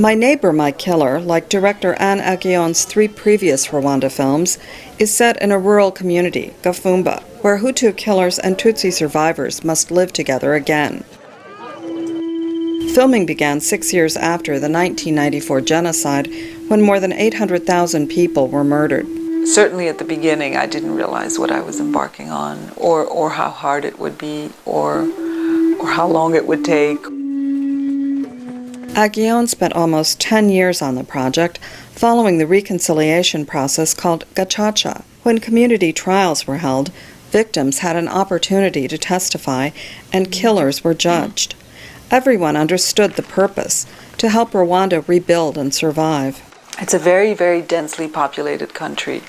My Neighbor, My Killer, like director Aghion's 3 previous Rwanda films, is set in a rural community, Gafumba, where Hutu killers and Tutsi survivors must live together again. Filming began 6 years after the 1994 genocide, when more than 800,000 people were murdered. Certainly at the beginning, I didn't realize what I was embarking on, or how hard it would be, or how long it would take. Aghion spent almost 10 years on the project, following the reconciliation process called gacaca. When community trials were held, victims had an opportunity to testify, and killers were judged. Everyone understood the purpose, to help Rwanda rebuild and survive. It's a very, very densely populated country,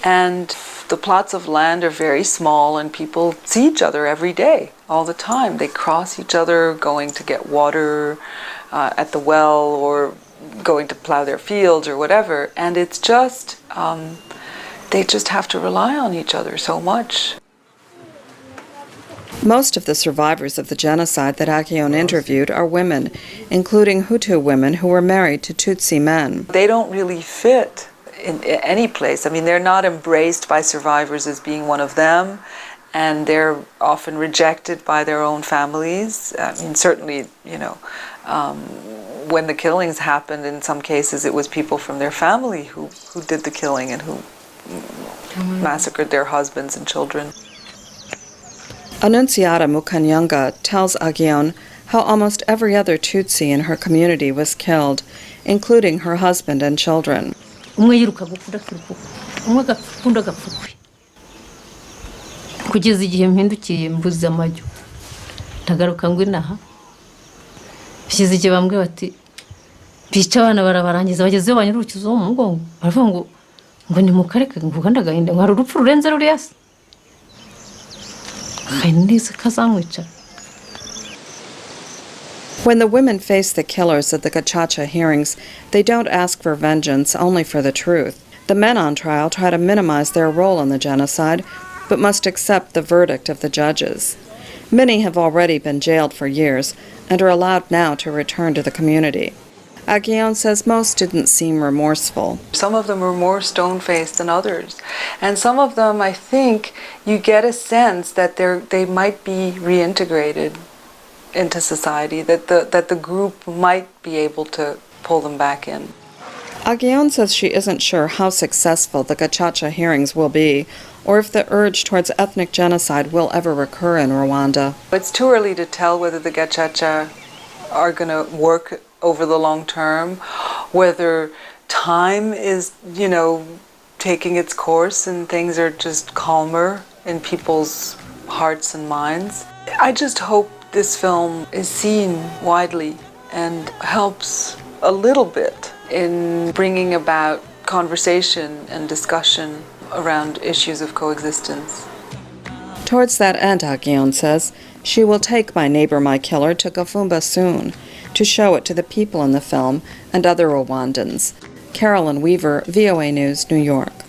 and the plots of land are very small, and people see each other every day, all the time. They cross each other going to get water at the well, or going to plow their fields or whatever, and it's just, they just have to rely on each other so much. Most of the survivors of the genocide that Aghion interviewed are women, including Hutu women who were married to Tutsi men. They don't really fit in any place. I mean, they're not embraced by survivors as being one of them, and they're often rejected by their own families. I mean, certainly, you know, when the killings happened, in some cases it was people from their family who did the killing and who massacred their husbands and children. Annunziata Mukanyanga tells Aghion how almost every other Tutsi in her community was killed, including her husband and children. Kugeza igihe mpindukiye mbuze amajyo ndagaruka ngo inaha bishyize igihe bambwe bati bica abana barabarangiza bagezeyo banyurukiza mu mugongo baravuga ngo ni mukareke ngo ndagahinda ngo hari urupfu rurenze ruriya se ndize kazamwica. When the women face the killers at the gacaca hearings, they don't ask for vengeance, only for the truth. The men on trial try to minimize their role in the genocide, but must accept the verdict of the judges. Many have already been jailed for years and are allowed now to return to the community. Aghion says most didn't seem remorseful. Some of them were more stone-faced than others, and some of them, I think, you get a sense that they might be reintegrated into society, that the group might be able to pull them back in. Aghion says she isn't sure how successful the gacaca hearings will be, or if the urge towards ethnic genocide will ever recur in Rwanda. It's too early to tell whether the gacaca are going to work over the long term, whether time is, you know, taking its course and things are just calmer in people's hearts and minds. I just hope this film is seen widely and helps a little bit in bringing about conversation and discussion around issues of coexistence. Towards that end, Aghion says, she will take My Neighbor, My Killer to Gafumba soon, to show it to the people in the film and other Rwandans. Carolyn Weaver, VOA News, New York.